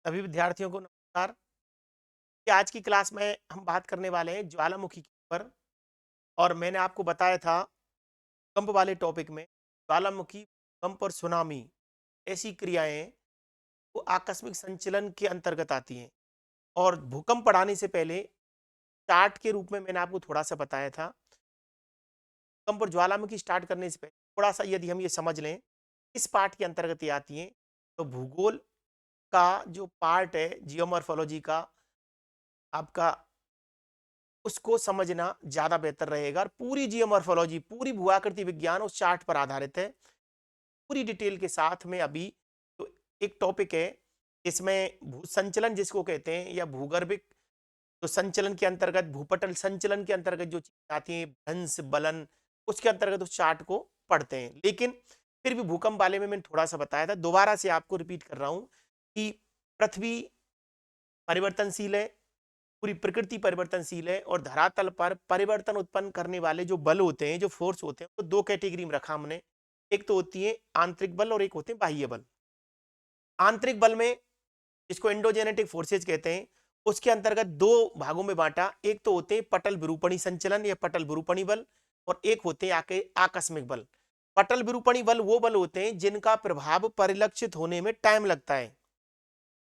सभी विद्यार्थियों को नमस्कार। कि आज की क्लास में हम बात करने वाले हैं ज्वालामुखी के ऊपर। और मैंने आपको बताया था भूकंप वाले टॉपिक में ज्वालामुखी, भूकंप और सुनामी ऐसी क्रियाएं वो आकस्मिक संचलन के अंतर्गत आती हैं। और भूकंप पढ़ाने से पहले चार्ट के रूप में मैंने आपको थोड़ा सा बताया था। भूकंप और ज्वालामुखी स्टार्ट करने से पहले थोड़ा सा यदि हम ये समझ लें इस पार्ट के अंतर्गत ये आती हैं, तो भूगोल का जो पार्ट है जियोमॉर्फोलॉजी का आपका, उसको समझना ज्यादा बेहतर रहेगा। और पूरी जियोमॉर्फोलॉजी, पूरी भूआकृति विज्ञान उस चार्ट पर आधारित है। पूरी डिटेल के साथ में अभी तो एक टॉपिक है इसमें भू संचलन जिसको कहते हैं, या भूगर्भिक तो संचलन के अंतर्गत, भूपटल संचलन के अंतर्गत जो चीजें आती हैं, भ्रंश बलन, उसके अंतर्गत उस चार्ट को पढ़ते हैं। लेकिन फिर भी भूकंप वाले में मैंने थोड़ा सा बताया था, दोबारा से आपको रिपीट कर रहा हूं कि पृथ्वी परिवर्तनशील है, पूरी प्रकृति परिवर्तनशील है, और धरातल पर परिवर्तन उत्पन्न करने वाले जो बल होते हैं, जो फोर्स होते हैं, वो दो कैटेगरी में रखा हमने। एक तो होती है आंतरिक बल और एक होते हैं बाह्य बल। आंतरिक बल में, जिसको एंडोजेनेटिक फोर्सेज कहते हैं, उसके अंतर्गत दो भागों में बांटा। एक तो होते हैं पटल विरूपणी संचलन या पटल विरूपणी बल, और एक होते हैं आकस्मिक बल। पटल विरूपणी बल वो बल होते हैं जिनका प्रभाव परिलक्षित होने में टाइम लगता है,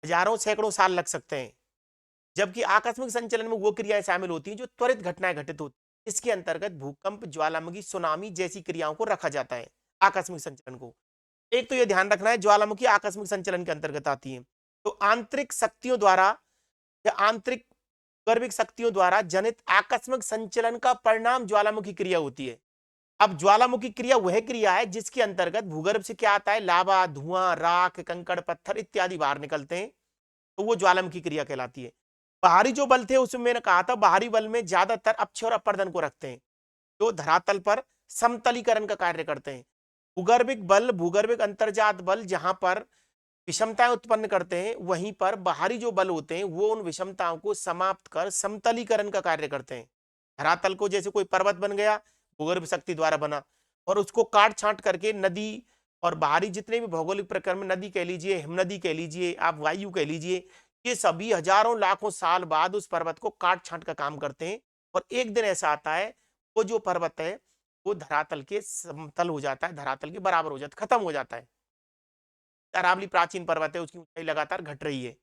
हजारों सैकड़ों साल लग सकते हैं। जबकि आकस्मिक संचलन में वो क्रियाएं शामिल होती हैं जो त्वरित घटनाएं घटित होती हैं। इसके अंतर्गत भूकंप, ज्वालामुखी, सुनामी जैसी क्रियाओं को रखा जाता है, आकस्मिक संचलन को। एक तो ये ध्यान रखना है ज्वालामुखी आकस्मिक संचलन के अंतर्गत आती है। तो आंतरिक शक्तियों द्वारा या आंतरिक गर्भिक शक्तियों द्वारा जनित आकस्मिक संचलन का परिणाम ज्वालामुखी क्रिया होती है। अब ज्वालामुखी क्रिया वह क्रिया है जिसके अंतर्गत भूगर्भ से क्या आता है, लावा, धुआं, राख, कंकड़, पत्थर इत्यादि बाहर निकलते हैं, तो वो ज्वालामुखी क्रिया कहलाती है। बाहरी जो बल थे उसमें मैंने कहा था, बाहरी बल में ज्यादातर अक्षय और अपर्दन को रखते हैं, जो धरातल पर समतलीकरण का कार्य करते हैं। भूगर्भिक बल, भूगर्भिक अंतर्जात बल जहां पर विषमताएं उत्पन्न करते हैं, वहीं पर बाहरी जो बल होते हैं वो उन विषमताओं को समाप्त कर समतलीकरण का कार्य करते हैं। धरातल को, जैसे कोई पर्वत बन गया, भूगर्भ शक्ति द्वारा बना, और उसको काट छांट करके नदी और बाहरी जितने भी भौगोलिक प्रक्रम में, नदी कह लीजिए, हिमनदी कह लीजिए, आप वायु कह लीजिए, ये सभी हजारों लाखों साल बाद उस पर्वत को काट छांट का काम करते हैं। और एक दिन ऐसा आता है वो जो पर्वत है वो धरातल के समतल हो जाता है, धरातल के बराबर हो जाता है, खत्म हो जाता है। अरावली प्राचीन पर्वत है, उसकी ऊंचाई लगातार घट रही है।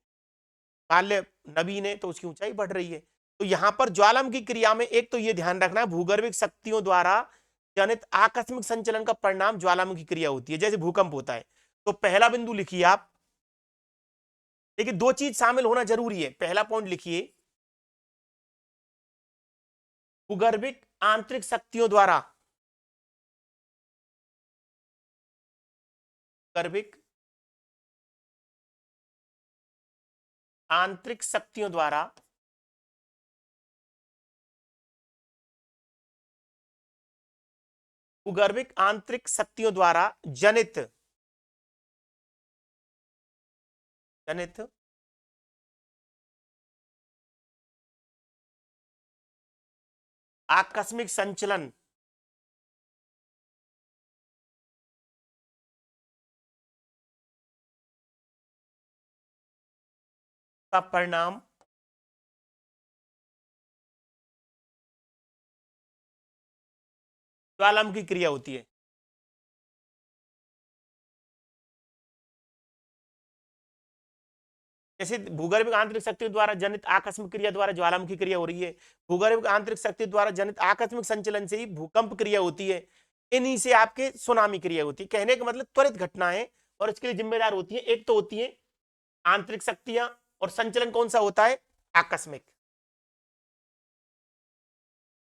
माल्य नवीन है तो उसकी ऊंचाई बढ़ रही है। तो यहां पर ज्वालामुखी क्रिया में एक तो यह ध्यान रखना है, भूगर्भिक शक्तियों द्वारा जनित आकस्मिक संचलन का परिणाम ज्वालामुखी क्रिया होती है, जैसे भूकंप होता है। तो पहला बिंदु लिखिए आप, देखिए दो चीज शामिल होना जरूरी है। पहला पॉइंट लिखिए, भूगर्भिक आंतरिक शक्तियों द्वारा, गर्भिक आंतरिक शक्तियों द्वारा भूगर्भिक आंतरिक शक्तियों द्वारा जनित जनित आकस्मिक संचलन का परिणाम ज्वालामुखी क्रिया होती है। जैसे भूगर्भिक आंतरिक शक्ति द्वारा जनित आकस्मिक क्रिया द्वारा ज्वालामुखी क्रिया हो रही है, भूगर्भिक आंतरिक शक्ति द्वारा जनित आकस्मिक संचलन से ही भूकंप क्रिया होती है, इन्हीं से आपके सुनामी क्रिया होती है। कहने का मतलब त्वरित घटनाएं, और इसके लिए जिम्मेदार होती है, एक तो होती है आंतरिक शक्तियां, और संचलन कौन सा होता है, आकस्मिक।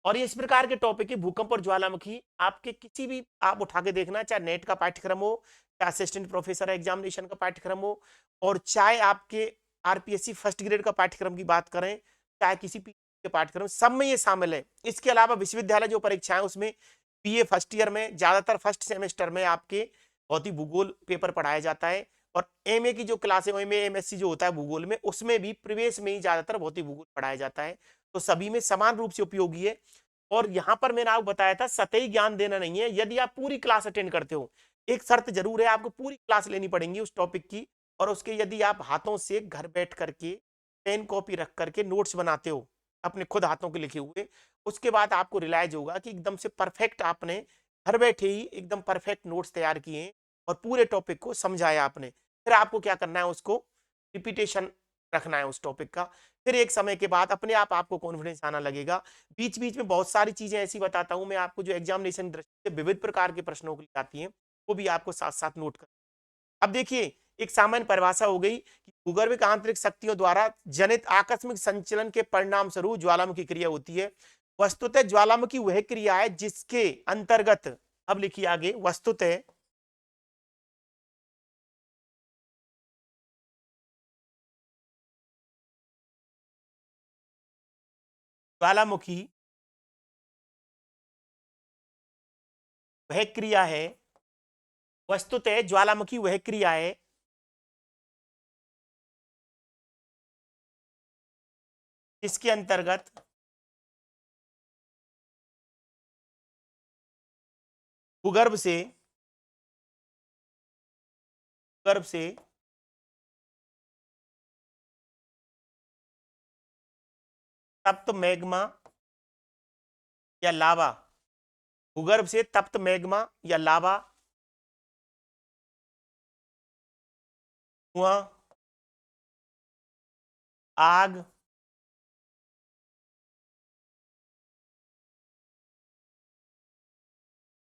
और ये इस प्रकार के टॉपिक है भूकंप और ज्वालामुखी, आपके किसी भी आप उठा के देखना, चाहे नेट का पाठ्यक्रम हो, चाहे असिस्टेंट प्रोफेसर एग्जामिनेशन का पाठ्यक्रम हो, और चाहे आपके आरपीएससी फर्स्ट ग्रेड का पाठ्यक्रम की बात करें, चाहे किसी के पाठ्यक्रम, सब में ये शामिल है। इसके अलावा विश्वविद्यालय जो परीक्षाएं उसमें बीए फर्स्ट ईयर में ज्यादातर फर्स्ट सेमेस्टर में आपके भौतिक भूगोल पेपर पढ़ाया जाता है। और एमए की जो क्लास है, एमए एमएससी जो होता है भूगोल में, उसमें भी प्रवेश में ही ज्यादातर भौतिक भूगोल पढ़ाया जाता है। तो सभी में समान रूप से उपयोगी है। और यहां पर मैंने आपको बताया था सतही ज्ञान देना नहीं है, यदि आप पूरी क्लास अटेंड करते हो। एक शर्त जरूर है, आपको पूरी क्लास लेनी पड़ेगी उस टॉपिक की, और उसके यदि आप हाथों से घर बैठ करके पेन कॉपी रख करके नोट्स बनाते हो अपने खुद हाथों के लिखे हुए, उसके बाद आपको रियलाइज होगा कि एकदम से परफेक्ट आपने घर बैठे ही एकदम परफेक्ट नोट्स तैयार किए और पूरे टॉपिक को समझाया आपने। फिर आपको क्या करना है, उसको रिपीटेशन रखना है उस टॉपिक का। फिर एक समय के बाद अपने आप आपको कॉन्फिडेंस आना लगेगा। बीच बीच में बहुत सारी चीजें ऐसी बताता हूं मैं आपको जो एग्जामिनेशन दृष्टि से विविध प्रकार के प्रश्नों के लिए आती हैं, वो भी आपको साथ साथ नोट कर। अब देखिए, एक सामान्य परिभाषा हो गई कि भूगर्भिक आंतरिक शक्तियों द्वारा जनित आकस्मिक संचलन के परिणाम स्वरूप ज्वालामुखी क्रिया होती है। वस्तुतः ज्वालामुखी वह क्रिया है जिसके अंतर्गत, अब लिखिए आगे, वस्तुतः ज्वालामुखी वह क्रिया है, वस्तुतः ज्वालामुखी वह क्रिया है जिसके अंतर्गत भूगर्भ से भूगर्भ से तप्त मैग्मा या लावा, भूगर्भ से तप्त मैग्मा या लावा, धुआं, आग,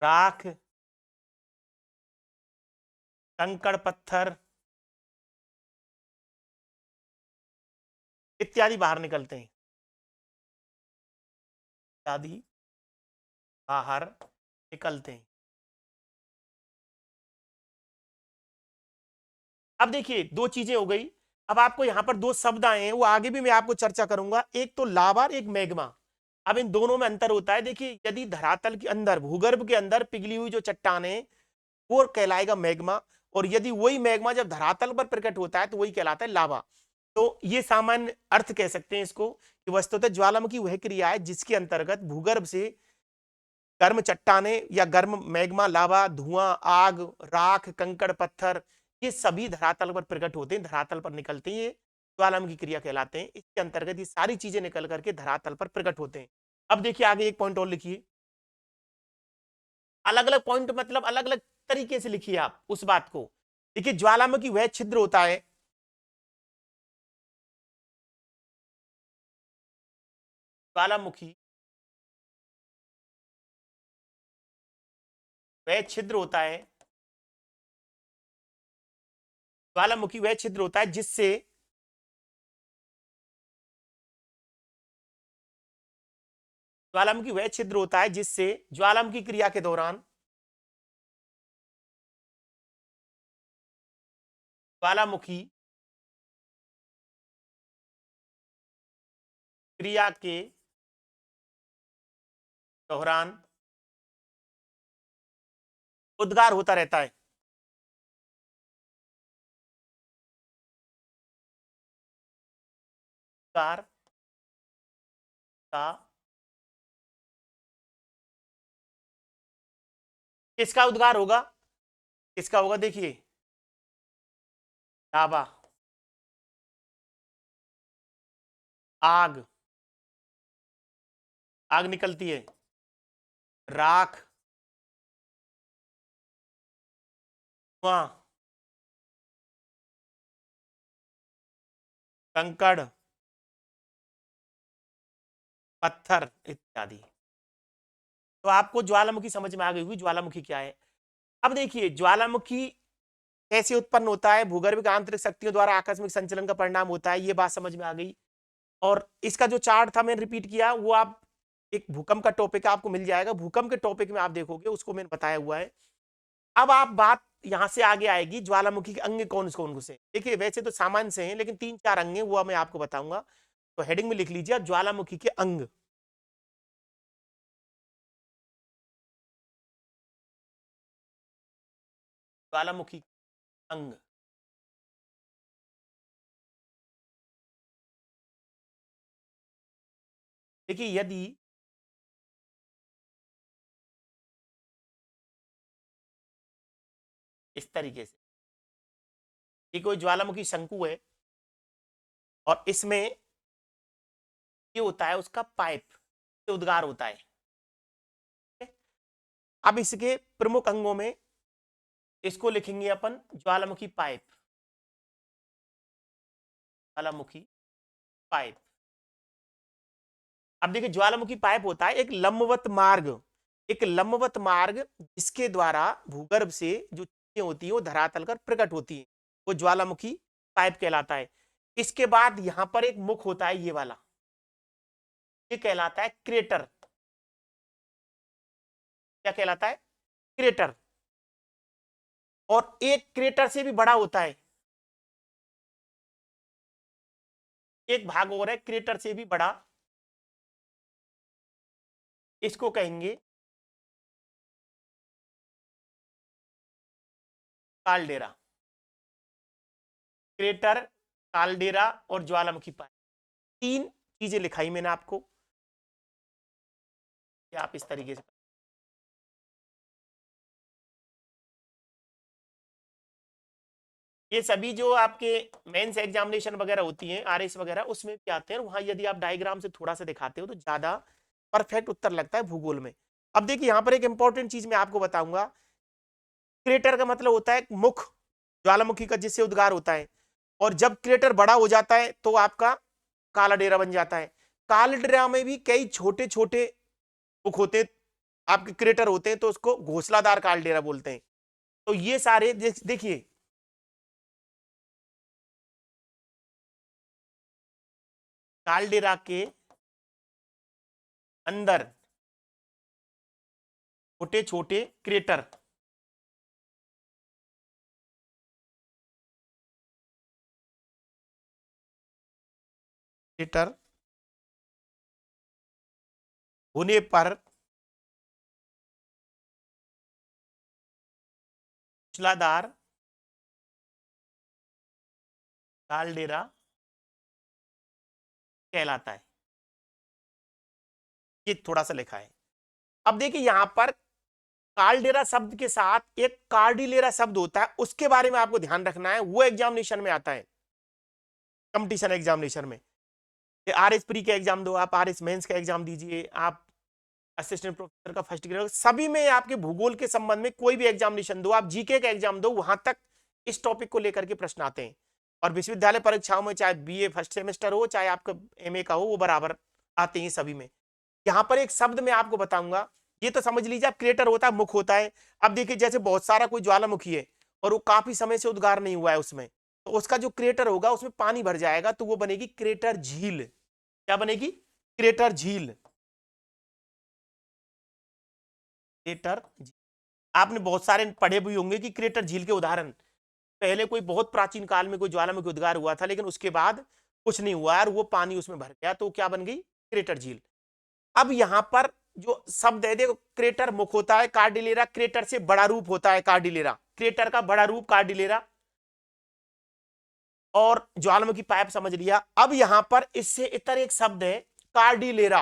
राख, कंकड़ पत्थर इत्यादि बाहर निकलते हैं, इत्यादि बाहर निकलते हैं। अब देखिए, दो चीजें हो गई। अब आपको यहां पर दो शब्द आए हैं, वो आगे भी मैं आपको चर्चा करूंगा, एक तो लावा और एक मैग्मा। अब इन दोनों में अंतर होता है। देखिए, यदि धरातल के अंदर, भूगर्भ के अंदर पिघली हुई जो चट्टान है वो कहलाएगा मैग्मा, और यदि वही मैग्मा जब धरातल पर प्रकट होता है तो वही कहलाता है लावा। तो ये सामान्य अर्थ कह सकते हैं इसको कि वस्तुतः ज्वालामुखी वह क्रिया है जिसके अंतर्गत भूगर्भ से गर्म चट्टाने या गर्म मैग्मा, लावा, धुआं, आग, राख, कंकड़ पत्थर, ये सभी धरातल पर प्रकट होते हैं, धरातल पर निकलते हैं, ये ज्वालामुखी क्रिया कहलाते हैं। इसके अंतर्गत ये सारी चीजें निकल करके धरातल पर प्रकट होते हैं। अब देखिए आगे एक पॉइंट और लिखिए, अलग अलग पॉइंट मतलब अलग अलग तरीके से लिखिए आप उस बात को। देखिए, ज्वालामुखी वह छिद्र होता है, ज्वालामुखी वह छिद्र होता है, ज्वालामुखी वह छिद्र होता है जिससे ज्वालामुखी वह छिद्र होता है जिससे ज्वालामुखी क्रिया के दौरान ज्वालामुखी क्रिया के दौरान उद्गार होता रहता है। उद्गार का किसका उद्गार होगा, किसका होगा, देखिए, लावा, आग, आग निकलती है, राख, धुआं, कंकड़ पत्थर इत्यादि। तो आपको ज्वालामुखी समझ में आ गई होगी, ज्वालामुखी क्या है। अब देखिए, ज्वालामुखी कैसे उत्पन्न होता है, भूगर्भिक आंतरिक शक्तियों द्वारा आकस्मिक संचलन का परिणाम होता है, ये बात समझ में आ गई। और इसका जो चार्ट था मैंने रिपीट किया, वो आप एक भूकंप का टॉपिक आपको मिल जाएगा, भूकंप के टॉपिक में आप देखोगे, उसको मैंने बताया हुआ है। अब आप बात यहां से आगे आएगी, ज्वालामुखी के अंग कौन कौन से। देखिए, वैसे तो सामान्य से हैं, लेकिन तीन चार अंग हैं, वो मैं आपको बताऊंगा। तो हेडिंग में लिख लीजिए ज्वालामुखी के अंग। ज्वालामुखी अंग, देखिए, यदि इस तरीके से ये कोई ज्वालामुखी शंकु है और इसमें ये होता है उसका पाइप से उद्गार होता है। अब इसके प्रमुख अंगों में इसको लिखेंगे अपन ज्वालामुखी पाइप, ज्वालामुखी पाइप। अब देखिए ज्वालामुखी पाइप होता है एक लंबवत मार्ग, एक लंबवत मार्ग जिसके द्वारा भूगर्भ से जो चीजें होती है वो धरातल पर प्रकट होती है, वो ज्वालामुखी पाइप कहलाता है। इसके बाद यहां पर एक मुख होता है ये वाला, ये कहलाता है क्रेटर। क्या कहलाता है? क्रेटर। और एक क्रेटर से भी बड़ा होता है, एक भाग और है क्रेटर से भी बड़ा, इसको कहेंगे काल्डेरा। क्रेटर, काल्डेरा और ज्वालामुखी पाइप, तीन चीजें लिखाई मैंने आपको, या आप इस तरीके से ये सभी जो आपके मेंस एग्जामिनेशन वगैरह होती हैं आरएस वगैरह उसमें भी आते हैं, वहां यदि आप डायग्राम से थोड़ा सा दिखाते हो तो ज्यादा परफेक्ट उत्तर लगता है भूगोल में। अब देखिए यहां पर एक इंपॉर्टेंट चीज मैं आपको बताऊंगा, क्रेटर का मतलब होता है मुख ज्वालामुखी का जिससे उद्गार होता है, और जब क्रेटर बड़ा हो जाता है तो आपका काला डेरा बन जाता है। काला डेरा में भी कई छोटे छोटे मुख होते हैं, आपके क्रेटर होते हैं, तो उसको घोंसलादार काला डेरा बोलते हैं। तो ये सारे देखिए कालडेरा के अंदर छोटे छोटे क्रेटर, क्रेटर होने पर मूसलाधार कालडेरा कहलाता है। ये थोड़ा सा लिखा है। अब देखिए यहां पर कालडेरा शब्द के साथ एक कार्डिलेरा शब्द होता है, उसके बारे में आपको ध्यान रखना है, वो एग्जामिनेशन में आता है, कंपटीशन एग्जामिनेशन में। आर एस प्री का एग्जाम दो आप, आर एस मेंस का एग्जाम दीजिए आप, असिस्टेंट प्रोफेसर का फर्स्ट ग्रेड, सभी में आपके भूगोल के संबंध में कोई भी एग्जामिनेशन दो, आप जीके का एग्जाम दो, वहां तक इस टॉपिक को लेकर के प्रश्न आते हैं। और विश्वविद्यालय परीक्षाओं में चाहे बीए फर्स्ट सेमेस्टर हो चाहे आपका एमए का हो, वो बराबर आते हैं सभी में। यहां पर एक शब्द मैं आपको बताऊंगा, ये तो समझ लीजिए आप क्रेटर होता है, मुख होता है। अब देखिए जैसे बहुत सारा कोई ज्वालामुखी है और वो काफी समय से उद्गार नहीं हुआ है उसमें, तो उसका जो क्रेटर होगा उसमें पानी भर जाएगा, तो वो बनेगी क्रेटर झील। क्या बनेगी? क्रेटर झील। क्रेटर झील। आपने बहुत सारे पढ़े भी होंगे कि क्रेटर झील के उदाहरण, पहले कोई बहुत प्राचीन काल में कोई ज्वालामुखी उद्गार हुआ था लेकिन उसके बाद कुछ नहीं हुआ और वो पानी उसमें भर गया, तो क्या बन गई? क्रेटर झील। अब यहां पर जो शब्द है देखो, क्रेटर मुख होता है, कार्डिलेरा क्रेटर से बड़ा रूप होता है, कार्डिलेरा क्रेटर का बड़ा रूप कार्डिलेरा, और ज्वालामुखी पाइप समझ लिया। अब यहां पर इससे इतर एक शब्द है कार्डिलेरा,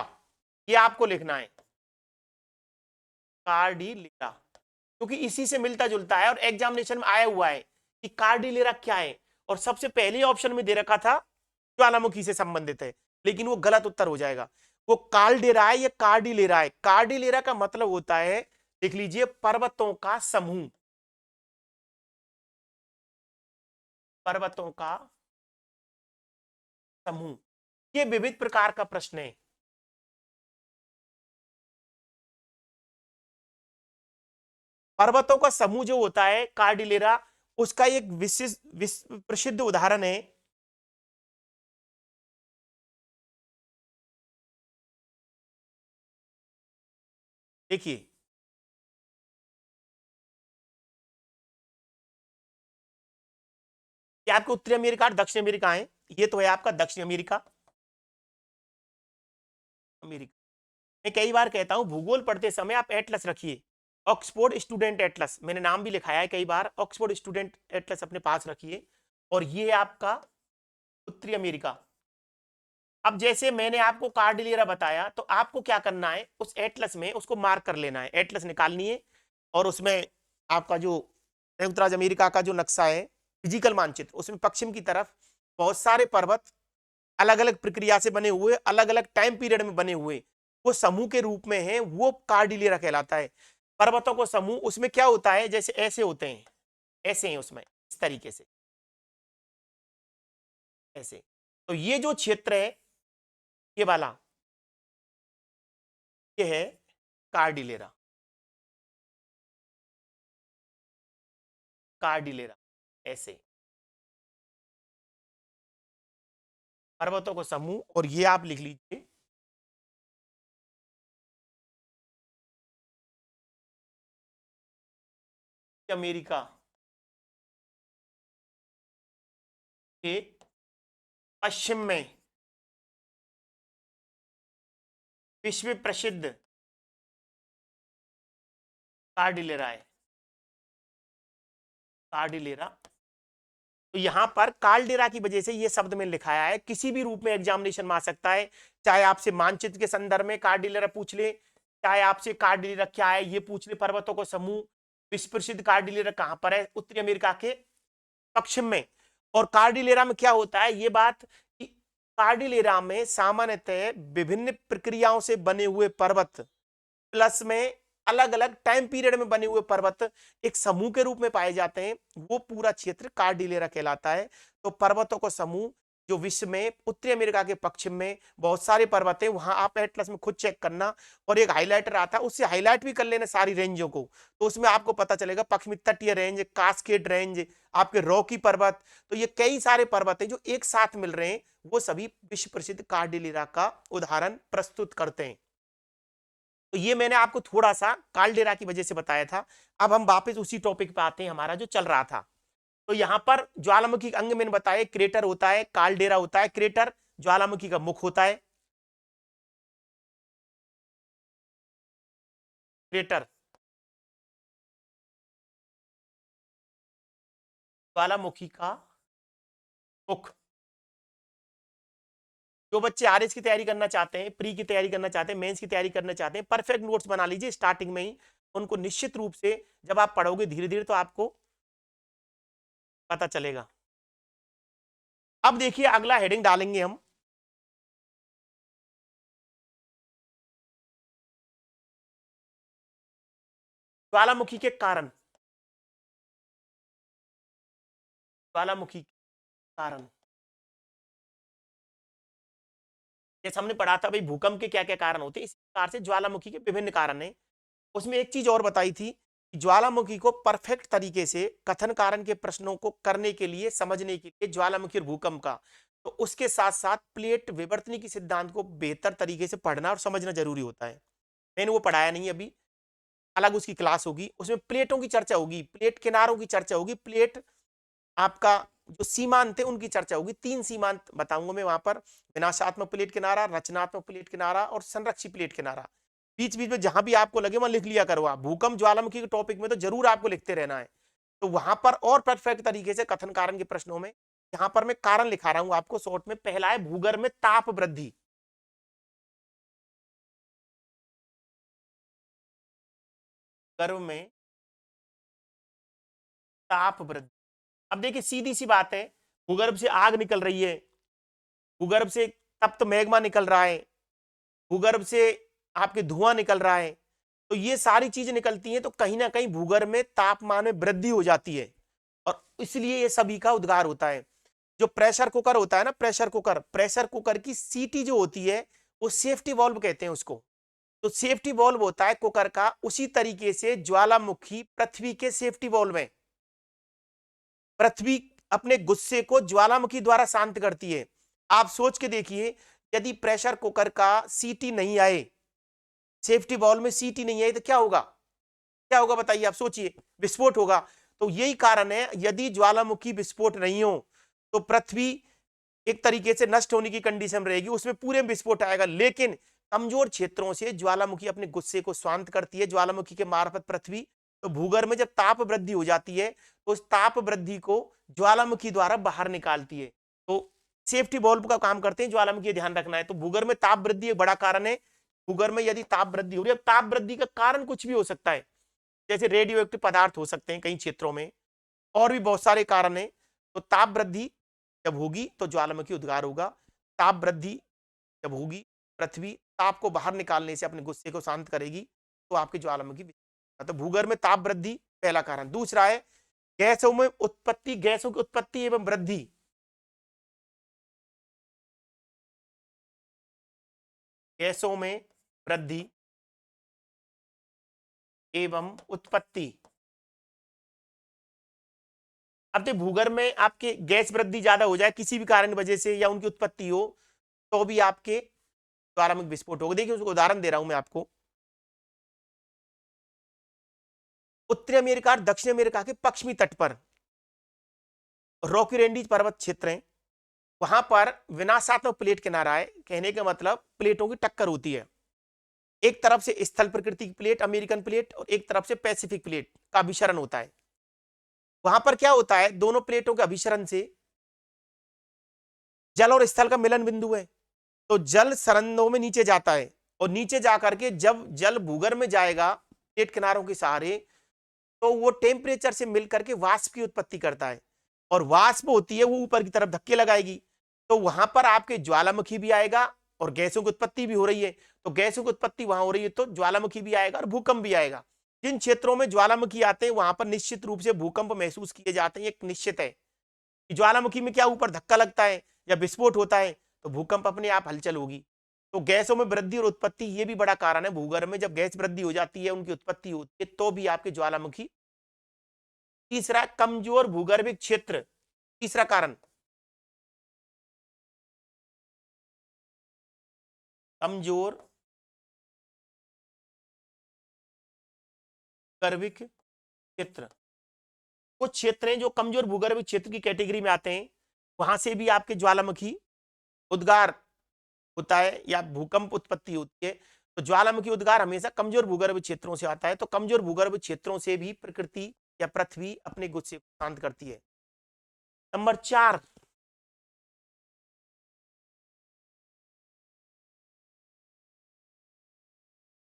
ये आपको लिखना है कार्डिलेरा, क्योंकि इसी से मिलता जुलता है और एग्जामिनेशन में आया हुआ है कि कार्डिलेरा क्या है, और सबसे पहले ऑप्शन में दे रखा था ज्वालामुखी से संबंधित है, लेकिन वो गलत उत्तर हो जाएगा। वो कालडेरा है, ये कार्डिलेरा है। कार्डिलेरा का मतलब होता है, देख लीजिए, पर्वतों का समूह, पर्वतों का समूह। ये विविध प्रकार का प्रश्न है। पर्वतों का समूह जो होता है कार्डिलेरा, उसका एक विशिष्ट प्रसिद्ध उदाहरण है, देखिए ये आपका उत्तरी अमेरिका और दक्षिण अमेरिका है, ये तो है आपका दक्षिण अमेरिका। अमेरिका मैं कई बार कहता हूं भूगोल पढ़ते समय आप एटलस रखिए, ऑक्सफोर्ड स्टूडेंट एटलस, मैंने नाम भी लिखाया है कई बार, ऑक्सफोर्ड स्टूडेंट एटलस अपने पास रखिए। और ये आपका उत्तरी अमेरिका। अब जैसे मैंने आपको कार्डिलेरा बताया, तो आपको क्या करना है, उस एटलस में उसको मार्क कर लेना है, एटलस निकालनी है, और उसमें आपका जो संयुक्त राज्य अमेरिका का जो नक्शा है फिजिकल मानचित्र, उसमें पश्चिम की तरफ बहुत सारे पर्वत अलग अलग प्रक्रिया से बने हुए, अलग अलग टाइम पीरियड में बने हुए, वो समूह के रूप में है, वो कार्डिलेरा कहलाता है। पर्वतों को समूह, उसमें क्या होता है, जैसे ऐसे होते हैं, ऐसे हैं उसमें, इस तरीके से ऐसे। तो ये जो क्षेत्र है, ये वाला, ये है कार्डिलेरा। कार्डिलेरा ऐसे पर्वतों को समूह, और ये आप लिख लीजिए अमेरिका के पश्चिम में विश्व प्रसिद्ध कार्डिलेरा है। कार्डिलेरा, तो यहां पर कार्डिलेरा की वजह से ये शब्द में लिखाया है, किसी भी रूप में एग्जामिनेशन में आ सकता है, चाहे आपसे मानचित्र के संदर्भ में कार्डिलेरा पूछ ले, चाहे आपसे कार्डिलेरा क्या है ये पूछ ले, पर्वतों को समूह, विश्व प्रसिद्ध कार्डिलेरा कहां पर है, उत्तरी अमेरिका के पश्चिम में। और कार्डिलेरा में क्या होता है, ये बात कि कार्डिलेरा में सामान्यतः विभिन्न प्रक्रियाओं से बने हुए पर्वत प्लस में अलग अलग टाइम पीरियड में बने हुए पर्वत एक समूह के रूप में पाए जाते हैं, वो पूरा क्षेत्र कार्डिलेरा कहलाता है। तो पर्वतों को समूह जो विश्व में उत्तरी अमेरिका के पश्चिम में बहुत सारे पर्वत हैं, वहां आप एटलस में खुद चेक करना, और एक हाईलाइटर आता है, उससे हाईलाइट भी कर लेना सारी रेंजों को, तो उसमें आपको पता चलेगा पश्चिमी तटीय रेंज, कास्केड रेंज, आपके रॉकी पर्वत, तो ये कई सारे पर्वत हैं जो एक साथ मिल रहे हैं, वो सभी विश्व प्रसिद्ध कार्डिलेरा का उदाहरण प्रस्तुत करते हैं। तो ये मैंने आपको थोड़ा सा कार्डिलेरा की वजह से बताया था। अब हम वापस उसी टॉपिक पे आते हैं, हमारा जो चल रहा था। तो यहां पर ज्वालामुखी अंग मैंने बताया, क्रेटर होता है, कार्डिलेरा होता है। क्रेटर ज्वालामुखी का मुख होता है, क्रेटर ज्वालामुखी का मुख। जो बच्चे आरएस की तैयारी करना चाहते हैं, प्री की तैयारी करना चाहते हैं, मेंस की तैयारी करना चाहते हैं, परफेक्ट नोट्स बना लीजिए स्टार्टिंग में ही, उनको निश्चित रूप से जब आप पढ़ोगे धीरे धीरे तो आपको पता चलेगा। अब देखिए अगला हेडिंग डालेंगे हम, ज्वालामुखी के कारण। ज्वालामुखी के कारण, जैसे हमने पढ़ा था भाई भूकंप के क्या क्या कारण होते हैं, इस प्रकार से ज्वालामुखी के विभिन्न कारण हैं। उसमें एक चीज और बताई थी कि ज्वालामुखी को परफेक्ट तरीके से कथन कारण के प्रश्नों को करने के लिए, समझने के लिए ज्वालामुखी और भूकंप का, तो उसके साथ साथ प्लेट विवर्तनी की सिद्धांत को बेहतर तरीके से पढ़ना और समझना जरूरी होता है। मैंने वो पढ़ाया नहीं अभी, अलग उसकी क्लास होगी, उसमें प्लेटों की चर्चा होगी, प्लेट किनारों की चर्चा होगी, प्लेट आपका जो सीमांत है उनकी चर्चा होगी। 3 सीमांत बताऊंगा मैं वहां पर, विनाशात्मक प्लेट किनारा, रचनात्मक प्लेट किनारा और संरक्षी प्लेट किनारा। बीच बीच में जहां भी आपको लगे वहां लिख लिया करो आप। भूकंप ज्वालामुखी के टॉपिक में तो जरूर आपको लिखते रहना है, तो वहां पर और परफेक्ट तरीके से कथन कारण के प्रश्नों में, यहाँ पर मैं कारण लिखा रहा हूं आपको शॉर्ट में। पहला है भूगर्भ में ताप वृद्धि। गर्भ में ताप वृद्धि, अब देखिए सीधी सी बात है, भूगर्भ से आग निकल रही है, भूगर्भ से तप्त मैग्मा निकल रहा है, भूगर्भ से आपके धुआं निकल रहा है, तो ये सारी चीजें निकलती हैं, तो कहीं ना कहीं भूगर्भ में तापमान में वृद्धि हो जाती है, और इसलिए ये सभी का उद्गार होता है। जो प्रेशर कुकर होता है ना, प्रेशर कुकर, प्रेशर कुकर की सीटी जो होती है वो सेफ्टी वॉल्व कहते हैं उसको। तो सेफ्टी वॉल्व होता है कुकर का, उसी तरीके से ज्वालामुखी पृथ्वी के सेफ्टी वॉल्व है। पृथ्वी अपने गुस्से को ज्वालामुखी द्वारा शांत करती है। आप सोच के देखिए, यदि प्रेशर कुकर का सीटी नहीं आए, सेफ्टी वॉल्व में सीटी नहीं आई, तो क्या होगा? क्या होगा बताइए, आप सोचिए, विस्फोट होगा। तो यही कारण है, यदि ज्वालामुखी विस्फोट नहीं हो तो पृथ्वी एक तरीके से नष्ट होने की कंडीशन रहेगी, उसमें पूरे विस्फोट आएगा। लेकिन कमजोर क्षेत्रों से ज्वालामुखी अपने गुस्से को शांत करती है, ज्वालामुखी के मार्फत पृथ्वी, तो भूगर्भ में जब ताप वृद्धि हो जाती है तो उस ताप वृद्धि को ज्वालामुखी द्वारा बाहर निकालती है। तो सेफ्टी वॉल्व का काम करते हैं ज्वालामुखी, ध्यान रखना है। तो भूगर्भ में ताप वृद्धि एक बड़ा कारण है। भूगर्भ में यदि ताप वृद्धि हो रही है, ताप वृद्धि का कारण कुछ भी हो सकता है, जैसे रेडियो एक्टिव पदार्थ हो सकते हैं कई क्षेत्रों में, और भी बहुत सारे कारण हैं। तो ताप वृद्धि जब होगी तो ज्वालामुखी उद्गार होगा। ताप वृद्धि जब होगी, पृथ्वी ताप को बाहर निकालने से अपने गुस्से को शांत करेगी, तो आपकी ज्वालामुखी। तो भूगर्भ में ताप वृद्धि पहला कारण। दूसरा है गैसों में उत्पत्ति, गैसों की उत्पत्ति एवं वृद्धि। गैसों में वृद्धि एवं उत्पत्ति। अब तो भूगर्भ में आपके गैस वृद्धि ज्यादा हो जाए किसी भी कारण की वजह से या उनकी उत्पत्ति हो, तो भी आपके ज्वालामुखी विस्फोट होगा। देखिए उसको उदाहरण दे रहा हूं मैं आपको। उत्तरी अमेरिका और दक्षिण अमेरिका के पश्चिमी तट पर रॉकी रेंडीज पर्वत क्षेत्र है, वहां पर विनाशात्मक प्लेट किनारा है। कहने का मतलब प्लेटों की टक्कर होती है। एक तरफ से स्थल प्रकृति की प्लेट अमेरिकन प्लेट और एक तरफ से पैसिफिक प्लेट का अभिसरण होता है। वहां पर क्या होता है, दोनों प्लेटों के अभिसरण से जल और स्थल का मिलन बिंदु है, तो जल सरंदों में नीचे जाता है और नीचे जाकर के जब जल भूगर्भ में जाएगा प्लेट किनारों के सहारे, तो वो टेम्परेचर से मिलकर के वाष्प की उत्पत्ति करता है और वाष्प होती है वो ऊपर की तरफ धक्के लगाएगी, तो वहां पर आपके ज्वालामुखी भी आएगा और गैसों की उत्पत्ति भी हो रही है। तो गैसों की उत्पत्ति वहां हो रही है तो ज्वालामुखी भी आएगा और भूकंप भी आएगा। जिन क्षेत्रों में ज्वालामुखी आते हैं वहां पर निश्चित रूप से भूकंप महसूस किए जाते हैं। एक निश्चित है कि ज्वालामुखी में क्या ऊपर धक्का लगता है या विस्फोट होता है तो भूकंप अपने आप हलचल होगी। तो गैसों में वृद्धि और उत्पत्ति ये भी बड़ा कारण है। भूगर्भ में जब गैस वृद्धि हो जाती है, उनकी उत्पत्ति होती है, तो भी आपके ज्वालामुखी। तीसरा, कमजोर भूगर्भिक क्षेत्र। तीसरा कारण कमजोर भूगर्भिक क्षेत्र। कुछ क्षेत्र हैं जो कमजोर भूगर्भिक क्षेत्र की कैटेगरी में आते हैं, वहां से भी आपके ज्वालामुखी उद्गार होता है या भूकंप उत्पत्ति होती है। तो ज्वालामुखी उद्गार हमेशा कमजोर भूगर्भ क्षेत्रों से आता है। तो कमजोर भूगर्भ क्षेत्रों से भी प्रकृति या पृथ्वी अपने गुस्से को शांत करती है। नंबर 4,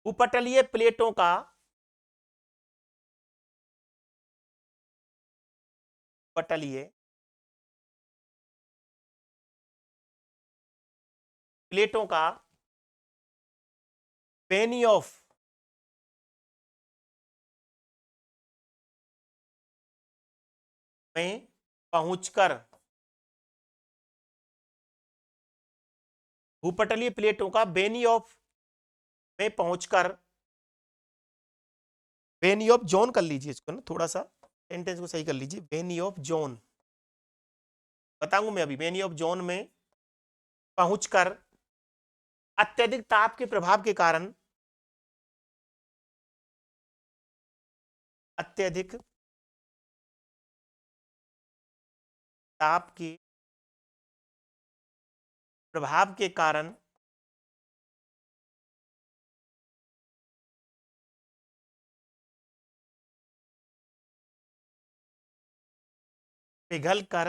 उपटलीय प्लेटों का पटलीय प्लेटों का बेनियोफ में पहुंचकर भूपटलीय प्लेटों का बेनियोफ में पहुंचकर, बेनियोफ जोन कर लीजिए इसको ना, थोड़ा सा सेंटेंस को सही कर लीजिए। बेनियोफ जोन बताऊंगा मैं अभी। बेनियोफ जोन में पहुंचकर अत्यधिक ताप के प्रभाव के कारण, अत्यधिक ताप के प्रभाव के कारण पिघलकर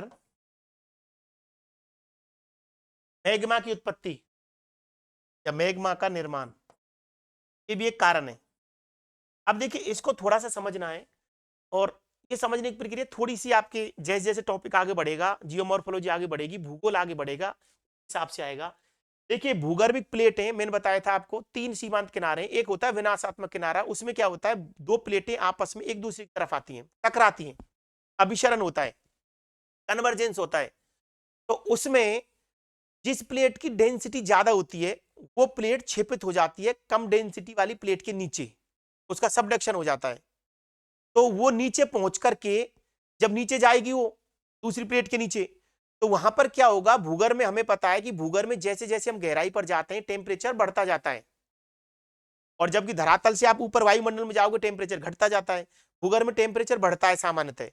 मैग्मा की उत्पत्ति या मैग्मा का निर्माण, ये भी एक कारण है। अब देखिए इसको थोड़ा सा समझना है और ये समझने की प्रक्रिया थोड़ी सी आपके जैसे जैसे टॉपिक आगे बढ़ेगा, जियोमॉर्फोलॉजी आगे बढ़ेगी, भूगोल आगे बढ़ेगा, हिसाब से आएगा। देखिए भूगर्भिक प्लेट है, मैंने बताया था आपको 3 सीमांत किनारे हैं। एक होता है विनाशात्मक किनारा, उसमें क्या होता है, 2 प्लेटें आपस में एक दूसरे की तरफ आती हैं, टकराती हैं, अभिसरण होता है, कन्वर्जेंस होता है। तो उसमें जिस प्लेट की डेंसिटी ज्यादा होती है वो प्लेट क्षेपित हो जाती है कम डेंसिटी वाली प्लेट के नीचे, उसका सबडक्शन हो जाता है। तो वो नीचे पहुंच करके जब नीचे जाएगी वो दूसरी प्लेट के नीचे, तो वहां पर क्या होगा, भूगर्भ में हमें पता है कि भूगर्भ में जैसे जैसे हम गहराई पर जाते हैं टेम्परेचर बढ़ता जाता है, और जबकि धरातल से आप ऊपर वायुमंडल में जाओगे टेम्परेचर घटता जाता है। भूगर्भ में टेम्परेचर बढ़ता है सामान्यतः।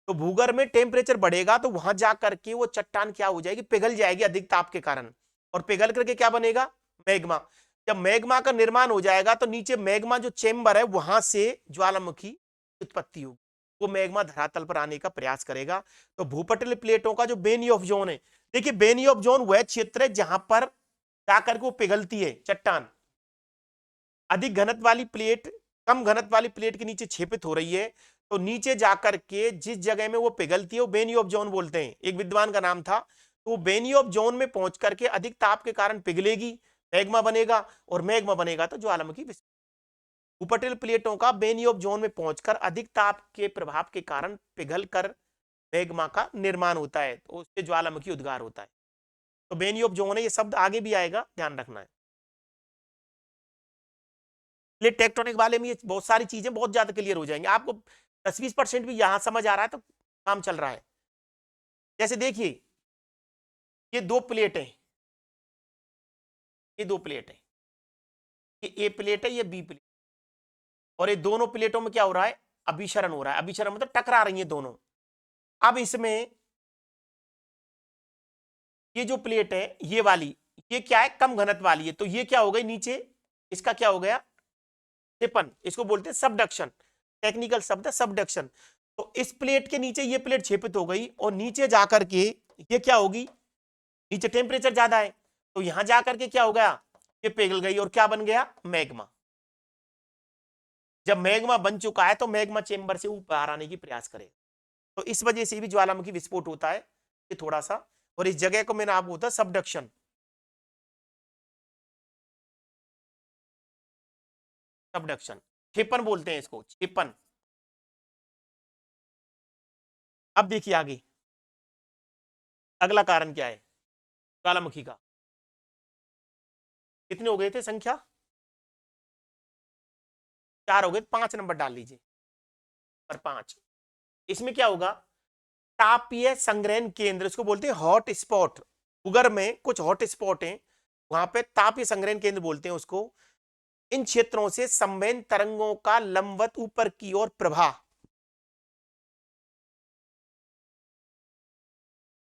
तो भूगर्भ में टेम्परेचर बढ़ेगा तो वहां जाकर के वो चट्टान क्या हो जाएगी, पिघल जाएगी अधिक ताप के कारण, और पिघल करके क्या बनेगा, मैग्मा। जब मैग्मा का निर्माण हो जाएगा तो नीचे मैग्मा जो चेंबर है वहां से ज्वालामुखी उत्पत्ति होगी, वो मैग्मा धरातल पर आने का प्रयास करेगा। तो भूपटल प्लेटों का जो बेनी ऑफ जोन है, देखिए बेनी ऑफ जोन वह क्षेत्र है जहां पर जाकर के वो पिघलती है चट्टान। अधिक घनत्व वाली प्लेट कम घनत्व वाली प्लेट के नीचे क्षेपित हो रही है, तो नीचे जाकर के जिस जगह में वो पिघलती है वो बेनी ऑफ जोन बोलते हैं, एक विद्वान का नाम था। तो वो बेनी ऑफ जोन में पहुंच करके अधिक ताप के कारण पिघलेगी, मैग्मा बनेगा, और मैग्मा बनेगा तो ज्वालामुखी भूपटल प्लेटों का बेनी ऑफ जोन में पहुंचकर अधिक ताप के प्रभाव के कारण पिघल कर मैग्मा का निर्माण होता है, तो उससे ज्वालामुखी उद्गार होता है। तो बेनी ऑफ जोन है, ये शब्द आगे भी आएगा, ध्यान रखना है। प्लेट टेक्टोनिक वाले में ये बहुत सारी चीजें बहुत ज्यादा क्लियर हो जाएंगी आपको। 10-20% भी यहां समझ आ रहा है तो काम चल रहा है। जैसे देखिए, ये दो प्लेट है, ये दो प्लेट है, ये ए प्लेट है, ये बी प्लेट, और ये दोनों प्लेटों में क्या हो रहा है, अभिसरण हो रहा है। अभिसरण मतलब टकरा रही है दोनों। अब इसमें ये जो प्लेट है ये वाली, ये क्या है, कम घनत्व वाली है, तो ये क्या हो गई नीचे, इसका क्या हो गया, क्षेपण, इसको बोलते हैं सबडक्शन, टेक्निकल शब्द है सबडक्शन। तो इस प्लेट के नीचे ये प्लेट क्षेपित हो गई और नीचे जाकर के ये क्या होगी, नीचे टेम्परेचर ज्यादा है, तो यहां जाकर के क्या हो गया, ये पिघल गई और क्या बन गया, मैग्मा। जब मैग्मा बन चुका है तो मैग्मा चेंबर से ऊपर आने की प्रयास करेगा, तो इस वजह से भी ज्वालामुखी विस्फोट होता है, ये थोड़ा सा। और इस जगह को मैंने आपको होता है सबडक्शन, सबडक्शन, क्षेपण बोलते हैं इसको, क्षेपण। अब देखिए आगे, अगला कारण क्या है ज्वालामुखी का, कितने हो गए थे संख्या, 4 हो गए, 5 नंबर डाल लीजिए, पर 5। इसमें क्या होगा, तापीय संग्रहण केंद्र, इसको बोलते हैं हॉट स्पॉट। भूगर्भ में कुछ हॉट स्पॉट हैं, वहां पे तापीय संग्रहण केंद्र बोलते हैं उसको। इन क्षेत्रों से संवेद तरंगों का लंबवत ऊपर की ओर प्रवाह,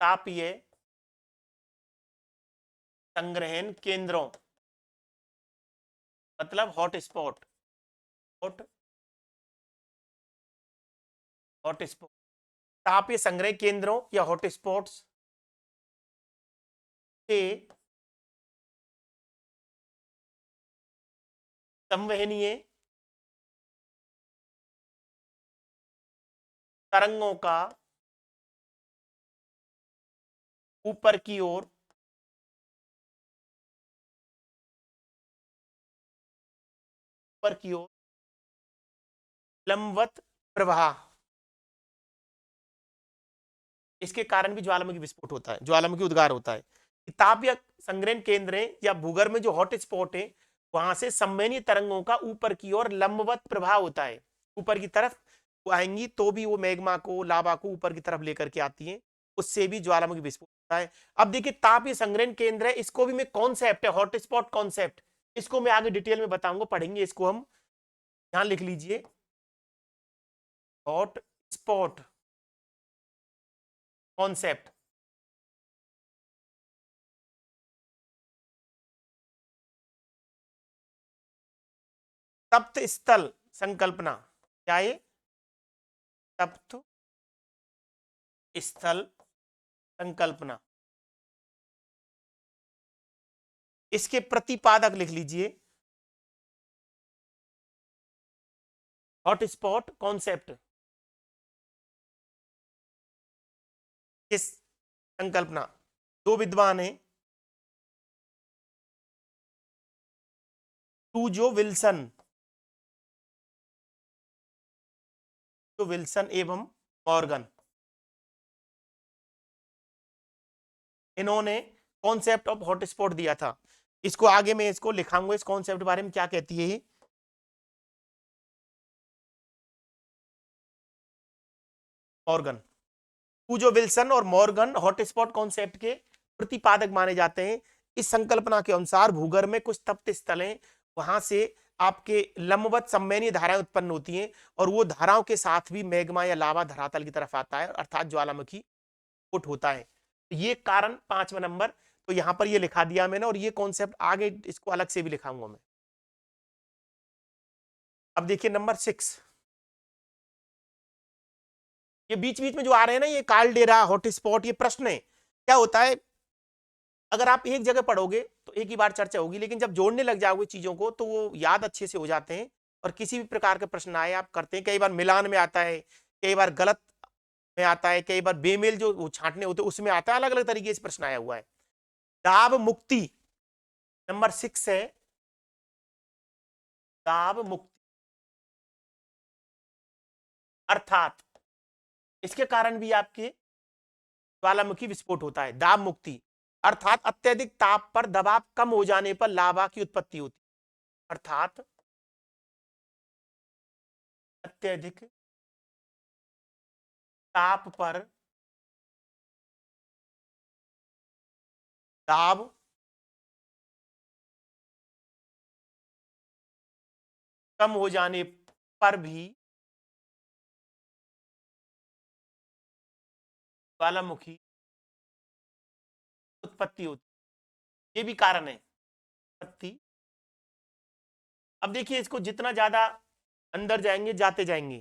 तापीय संग्रहण केंद्रों मतलब hot spot, hot hot spot, तापीय संग्रह केंद्रों या हॉट स्पॉट्स से संवहनीय तरंगों का ऊपर की ओर लंबवत प्रवाह, इसके कारण भी ज्वालामुखी विस्फोट होता है, ज्वालामुखी उद्गार होता है। ताप या संग्रहण केंद्र है या भूगर्भ में जो हॉट स्पॉट है, वहां से संवहनीय तरंगों का ऊपर की ओर लंबवत प्रवाह होता है, ऊपर की तरफ वो आएंगी तो भी वो मैग्मा को, लावा को ऊपर की तरफ लेकर के आती है, उससे भी ज्वालामुखी विस्फोट होता है। अब देखिए, ताप या संग्रहण केंद्र है, इसको भी मैं कॉन्सेप्ट है, हॉट स्पॉट कॉन्सेप्ट, इसको मैं आगे डिटेल में बताऊंगा, पढ़ेंगे इसको हम, यहां लिख लीजिए, हॉट स्पॉट कॉन्सेप्ट। तप्त स्थल संकल्पना, क्या है, तप्त स्थल संकल्पना, इसके प्रतिपादक लिख लीजिए, हॉटस्पॉट कॉन्सेप्ट, किस संकल्पना, दो विद्वान हैं, टूजो विल्सन, तो विल्सन एवं मॉर्गन, इन्होंने कॉन्सेप्ट ऑफ हॉटस्पॉट दिया था। इसको आगे मैं इसको लिखाऊंगा, इस कॉन्सेप्ट बारे में क्या कहती है ये, मॉर्गन, टूजो विल्सन और मॉर्गन हॉटस्पॉट कॉन्सेप्ट के प्रतिपादक माने जाते हैं। इस संकल्पना के अनुसार भूगर्भ में कुछ तप्त स्थल हैं, वहां से आपके लंबवत संवहनीय धाराएं उत्पन्न होती हैं, और वो धाराओं के साथ भी मैग्मा या लावा धरातल की तरफ आता है, अर्थात ज्वालामुखी फुट होता है। तो ये कारण 5वां नंबर, तो यहां पर ये लिखा दिया मैंने, और ये कॉन्सेप्ट आगे इसको अलग से भी लिखाऊंगा मैं। अब देखिए नंबर 6, ये बीच बीच में जो आ रहे हैं ना, ये कालडेरा, हॉटस्पॉट, ये प्रश्न है। क्या होता है, अगर आप एक जगह पढ़ोगे तो एक ही बार चर्चा होगी, लेकिन जब जोड़ने लग जाओगे चीजों को तो वो याद अच्छे से हो जाते हैं। और किसी भी प्रकार के प्रश्न आए आप करते हैं। कई बार मिलान में आता है, कई बार गलत में आता है, कई बार बेमेल जो वो छांटने होते हैं उसमें आता है, अलग अलग तरीके से प्रश्न आया हुआ है। दाब मुक्ति नंबर 6 है, दाब मुक्ति, अर्थात इसके कारण भी आपके ज्वालामुखी विस्फोट होता है। दाब मुक्ति अर्थात अत्यधिक ताप पर दबाव कम हो जाने पर लावा की उत्पत्ति होती है। अर्थात अत्यधिक ताप पर दाब कम हो जाने पर भी ज्वालामुखी उत्पत्ति होती है। ये भी कारण है उत्पत्ति। अब देखिए इसको जितना ज्यादा अंदर जाएंगे जाते जाएंगे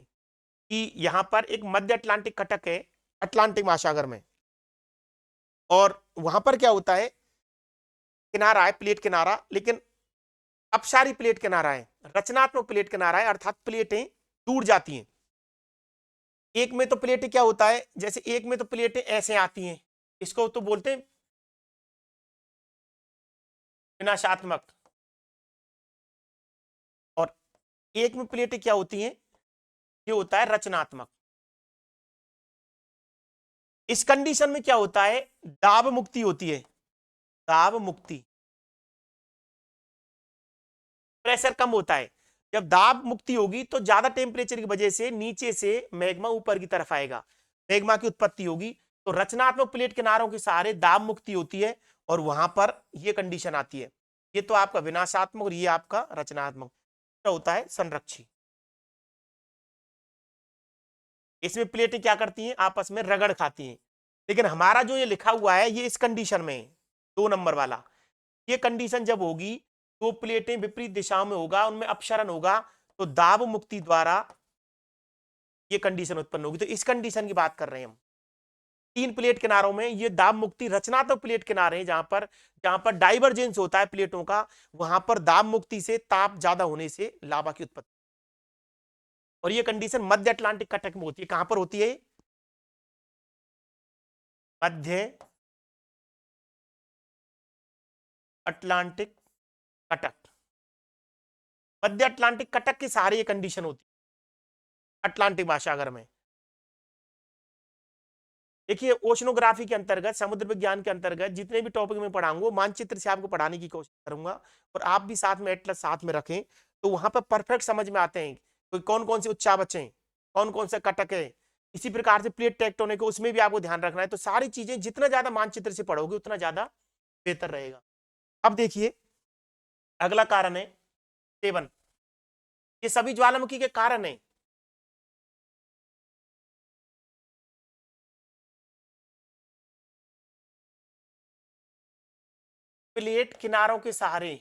कि यहां पर एक मध्य अटलांटिक कटक है अटलांटिक महासागर में, और वहां पर क्या होता है, किनारा है, प्लेट किनारा, लेकिन अपसारी प्लेट किनारा है, रचनात्मक प्लेट किनारा है, अर्थात प्लेटें टूट जाती हैं। एक में तो प्लेटें क्या होता है, जैसे एक में तो प्लेटें ऐसे आती हैं, इसको तो बोलते हैं विनाशात्मक, और एक में प्लेटें क्या होती हैं, ये होता है रचनात्मक। इस कंडीशन में क्या होता है, दाब मुक्ति होती है, दाब मुक्ति, प्रेशर कम होता है। जब दाब मुक्ति होगी तो ज्यादा टेम्परेचर की वजह से नीचे से मैग्मा ऊपर की तरफ आएगा, मैग्मा की उत्पत्ति होगी, तो रचनात्मक प्लेट किनारों के सहारे दाब मुक्ति होती है, और वहां पर यह कंडीशन आती है। ये तो आपका विनाशात्मक और ये आपका रचनात्मक होता है संरक्षी। इसमें प्लेटें क्या करती हैं, आपस में रगड़ खाती हैं। लेकिन हमारा जो ये लिखा हुआ है ये इस कंडीशन में है, 2 नंबर वाला। ये कंडीशन जब होगी तो प्लेटें विपरीत दिशाओं में होगा, उनमें अपसरण होगा, तो दाब मुक्ति द्वारा ये कंडीशन उत्पन्न होगी। तो इस कंडीशन की बात कर रहे हैं हम। 3 प्लेट किनारों में ये दाब मुक्ति रचनात्मक प्लेट किनारे हैं, जहां पर डाइवर्जेंस होता है प्लेटों का, वहां पर दाब मुक्ति से ताप ज्यादा होने से लावा की उत्पत्ति। और ये कंडीशन मध्य अटलांटिक कटक में होती है। कहां पर होती है, मध्य अटलांटिक कटक, मध्य अटलांटिक कटक के सहारे ये कंडीशन होती है अटलांटिक महासागर में। देखिए ओशनोग्राफी के अंतर्गत, समुद्र विज्ञान के अंतर्गत जितने भी टॉपिक मैं पढ़ाऊंगा मानचित्र से आपको पढ़ाने की कोशिश करूंगा, और आप भी साथ में एटलस साथ में रखें, तो वहां पर परफेक्ट समझ में आते हैं कि कौन कौन से उच्चावच हैं, कौन कौन से कटक है। इसी प्रकार से प्लेट टेक्टोनिक है, उसमें भी आपको ध्यान रखना है। तो सारी चीजें जितना ज्यादा मानचित्र से पढ़ोगे उतना ज्यादा बेहतर रहेगा। अब देखिए अगला कारण है सेवन। ये सभी ज्वालामुखी के कारण है। प्लेट किनारों के सहारे,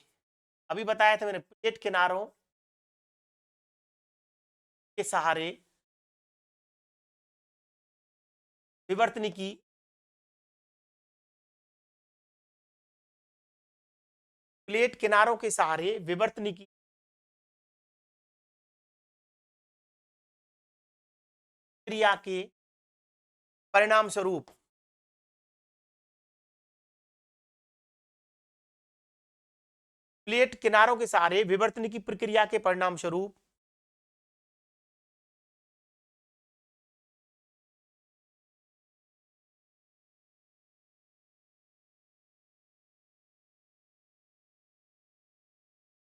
अभी बताया था मैंने, प्लेट किनारों के सहारे विवर्तनिकी प्लेट किनारों के सहारे विवर्तनिकी क्रिया के परिणाम स्वरूप प्लेट किनारों के सहारे विवर्तनिकी प्रक्रिया के परिणाम स्वरूप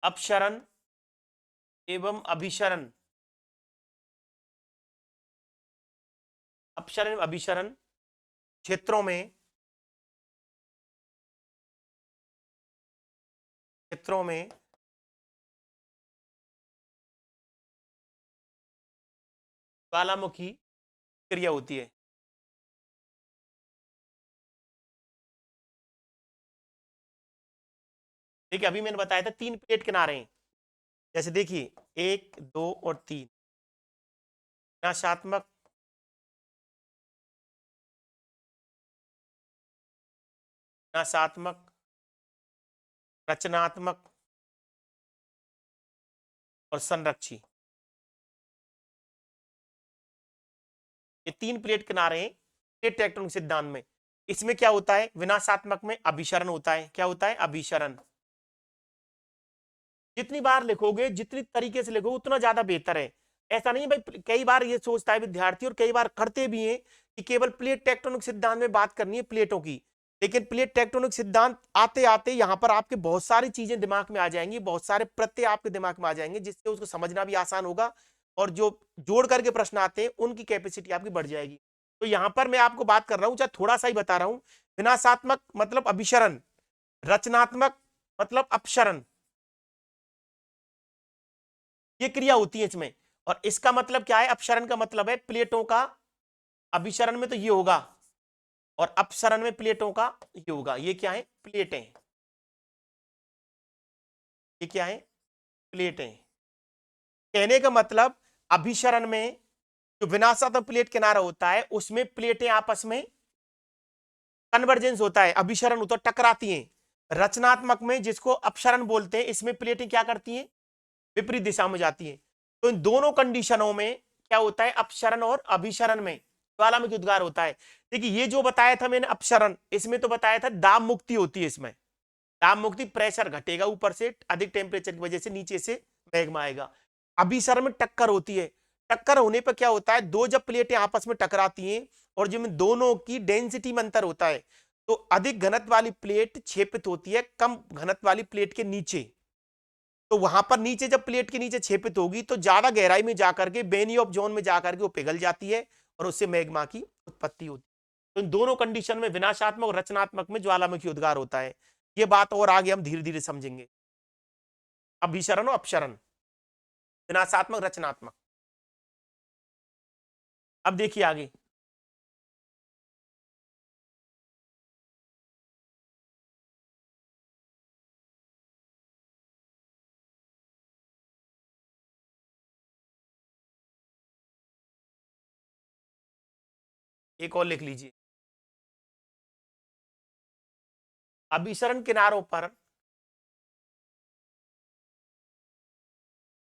अपसरण एवं अभिसरण, अपसरण एवं अभिसरण क्षेत्रों में ज्वालामुखी क्रिया होती है। देखिए अभी मैंने बताया था 3 प्लेट किनारे हैं, जैसे देखिए 1 2 और 3, विनाशात्मक, विनाशात्मक, रचनात्मक और संरक्षी। ये 3 प्लेट किनारे हैं प्लेट टेक्टोनिक सिद्धांत में। इसमें क्या होता है, विनाशात्मक में अभिसरण होता है। क्या होता है, अभिसरण। जितनी बार लिखोगे, जितनी तरीके से लिखोगे, उतना ज्यादा बेहतर है। ऐसा नहीं भाई, कई बार ये सोचता है विद्यार्थी और कई बार करते भी हैं कि केवल प्लेट टेक्टोनिक सिद्धांत में बात करनी है प्लेटों की, लेकिन प्लेट टेक्टोनिक सिद्धांत आते आते यहां पर आपके बहुत सारी चीजें दिमाग में आ जाएंगी, बहुत सारे प्रत्यय आपके दिमाग में आ जाएंगे, जिससे उसको समझना भी आसान होगा और जो जोड़ करके प्रश्न आते हैं उनकी कैपेसिटी आपकी बढ़ जाएगी। तो यहां पर मैं आपको बात कर रहा हूं, चाहे थोड़ा सा ही बता रहा हूं। विनाशात्मक मतलब अभिसरण, रचनात्मक मतलब अपसरण, ये क्रिया होती है इसमें। और इसका मतलब क्या है, अपसरण का मतलब है प्लेटों का, अभिसरण में तो ये होगा और अपसरण में प्लेटों का ये होगा। ये क्या है, प्लेटें। ये क्या है, प्लेटें। कहने का मतलब अभिसरण में जो विनाशात्मक प्लेट किनारा होता है उसमें प्लेटें आपस में कन्वर्जेंस होता है, अभिसरण होता है, टकराती हैं। रचनात्मक में, जिसको अपसरण बोलते हैं, इसमें प्लेटें क्या करती हैं, विपरीत दिशा में जाती हैं। तो इन दोनों कंडीशनों में क्या होता है, अपसरण और अभिसरण में ज्वालामुखी उद्गार होता है। देखिए ये जो बताया था मैंने अपसरण, इसमें तो बताया था दाब मुक्ति होती है। इसमें दाब मुक्ति, प्रेशर घटेगा ऊपर से, अधिक टेम्परेचर की वजह से नीचे से मैग्मा आएगा। अभिसरण में टक्कर होती है। टक्कर होने पर क्या होता है, दो जब प्लेटें आपस में टकराती हैं और जिनमें दोनों की डेंसिटी में अंतर होता है, तो अधिक घनत्व वाली प्लेट छेपित होती है कम घनत्व वाली प्लेट के नीचे। तो वहां पर नीचे जब प्लेट के नीचे छेपित होगी तो ज्यादा गहराई में जाकर के बेनियोफ जोन में जाकर के वो पिघल जाती है और उससे मैग्मा की उत्पत्ति होती है। तो इन दोनों कंडीशन में, विनाशात्मक और रचनात्मक में ज्वालामुखी उद्गार होता है। ये बात और आगे हम धीरे धीरे समझेंगे। अभिसरण और अपसरण, विनाशात्मक रचनात्मक। अब देखिए आगे, एक और लिख लीजिए। अभिसरण किनारों पर,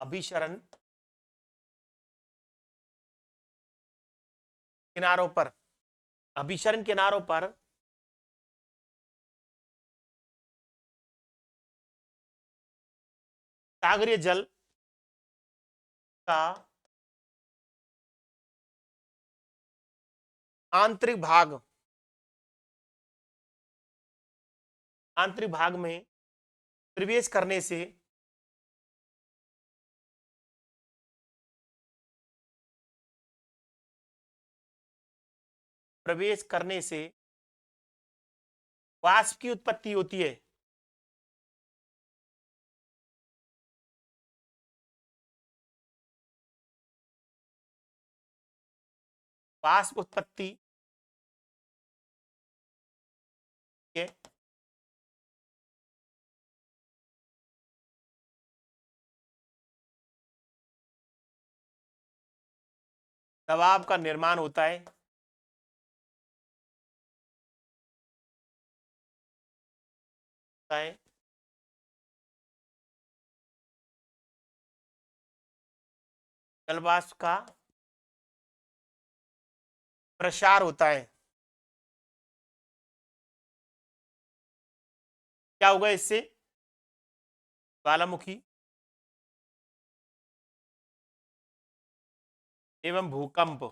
अभिसरण किनारों पर, अभिसरण किनारों पर सागरीय जल का आंतरिक भाग, आंतरिक भाग में प्रवेश करने से वाष्प की उत्पत्ति होती है। वाष्प उत्पत्ति है। दबाव का निर्माण होता है। जल वाष्प का प्रसार होता है। क्या होगा इससे, ज्वालामुखी एवं भूकंप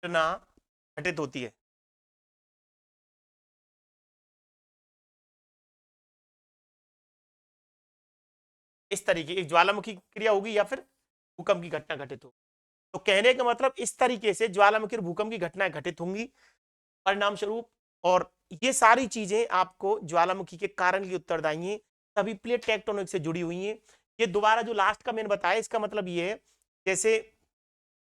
घटना घटित होती है। इस तरीके की ज्वालामुखी क्रिया होगी या फिर भूकंप की घटना घटित हो। तो कहने का मतलब इस तरीके से ज्वालामुखी और भूकंप की घटनाएं घटित होंगी परिणाम स्वरूप। और ये सारी चीजें आपको ज्वालामुखी के कारण की उत्तरदायी हैं, सभी प्लेट टेक्टोनिक से जुड़ी हुई हैं। ये दोबारा जो लास्ट का मैंने बताया, इसका मतलब ये है, जैसे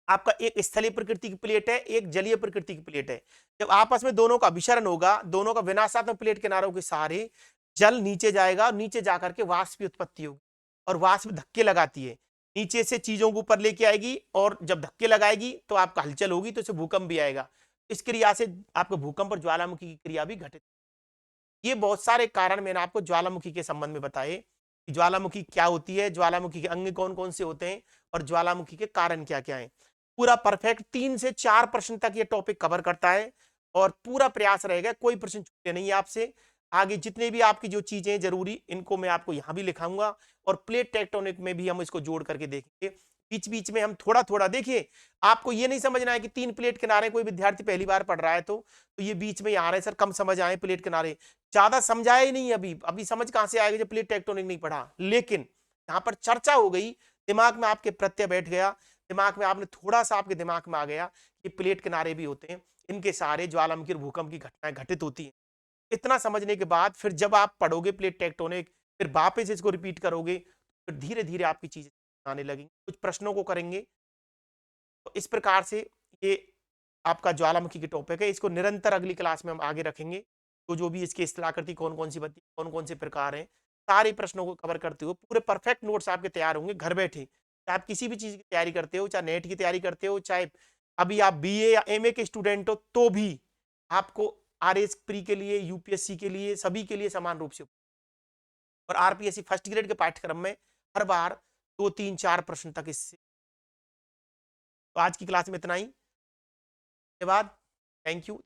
आपका एक स्थलीय प्रकृति की प्लेट है, एक जलीय प्रकृति की प्लेट है। जब आपस में दोनों का अभिसरण होगा, दोनों का विनाशात्मक प्लेट किनारों के सहारे जल नीचे जाएगा, नीचे जाकर के वाष्प की उत्पत्ति होगी और वाष्प धक्के लगाती है, नीचे से चीजों को ऊपर लेके आएगी और जब धक्के लगाएगी तो आपका हलचल होगी, तो इसे भूकंप भी आएगा। इस क्रिया से आपको भूकंप और ज्वालामुखी की क्रिया भी घटित। ये बहुत सारे कारण मैंने आपको ज्वालामुखी के संबंध में बताए कि ज्वालामुखी क्या होती है, ज्वालामुखी के अंग कौन कौन से होते हैं और ज्वालामुखी के कारण क्या क्या है। पूरा परफेक्ट 3 से 4 प्रश्न तक ये टॉपिक कवर करता है और पूरा प्रयास रहेगा कोई प्रश्न छूटे नहीं आपसे। आगे जितने भी आपकी जो चीजें जरूरी इनको मैं आपको यहाँ भी लिखाऊंगा और प्लेट टेक्टोनिक में भी हम इसको जोड़ करके देखेंगे। बीच बीच में हम थोड़ा थोड़ा देखिए, आपको ये नहीं समझना है कि 3 प्लेट किनारे, कोई विद्यार्थी पहली बार पढ़ रहा है तो ये बीच में आ रहे हैं सर कम समझ आए प्लेट किनारे, ज्यादा समझाया ही नहीं। अभी अभी समझ कहां से आएगा जब प्लेट टेक्टोनिक नहीं पढ़ा, लेकिन यहाँ पर चर्चा हो गई, दिमाग में आपके प्रत्यय बैठ गया, दिमाग में आपने थोड़ा सा आपके दिमाग में आ गया कि प्लेट किनारे भी होते हैं, इनके सारे ज्वालामुखी और भूकंप की घटनाएं घटित होती हैं। इतना समझने के बाद फिर जब आप पढ़ोगे प्लेट टेक्टोनिक, फिर वापस इसको रिपीट करोगे, फिर धीरे धीरे आपकी चीजें आने लगेंगी। कुछ प्रश्नों को करेंगे। तो इस प्रकार से ये आपका ज्वालामुखी की टॉपिक है, इसको निरंतर अगली क्लास में हम आगे रखेंगे। तो जो भी इसकी स्थलाकृति कौन कौन सी बनती है, कौन कौन से प्रकार हैं, सारे प्रश्नों को कवर करते हुए पूरे परफेक्ट नोट्स आपके तैयार होंगे घर बैठे। चाहे आप किसी भी चीज की तैयारी करते हो, चाहे नेट की तैयारी करते हो, चाहे अभी आप बीए या एमए के स्टूडेंट हो, तो भी आपको आरएस प्री के लिए, यूपीएससी के लिए, सभी के लिए समान रूप से और आरपीएससी फर्स्ट ग्रेड के पाठ्यक्रम में हर बार 2 3 4 प्रश्न तक इससे। तो आज की क्लास में इतना ही, धन्यवाद, थैंक यू।